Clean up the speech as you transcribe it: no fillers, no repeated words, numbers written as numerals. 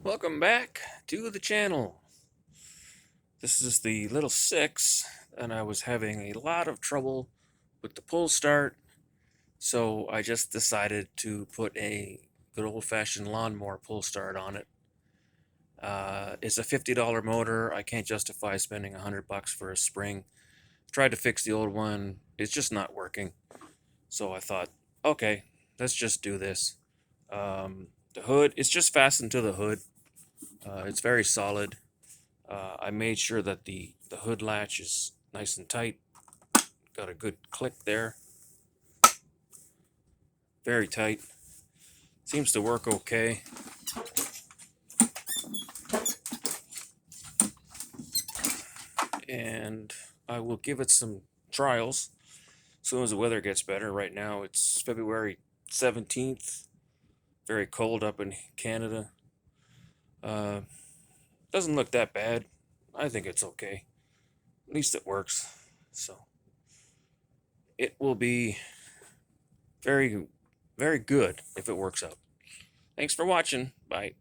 Welcome back to the channel. This is the little 6, and I was having a lot of trouble with the pull start, so I just decided to put a good old-fashioned lawnmower pull start on it. It's a $50 motor. I can't justify spending $100 for a spring. Tried to fix the old one. It's just not working. So I thought, okay, let's just do this. The hood, it's just fastened to the hood. It's very solid. I made sure that the hood latch is nice and tight. Got a good click there. Very tight. Seems to work okay. And I will give it some trials as soon as the weather gets better. Right now it's February 17th. Very cold up in Canada. Uh, doesn't look that bad. I think it's okay. At least it works. So it will be very, very good if it works out. Thanks for watching. Bye.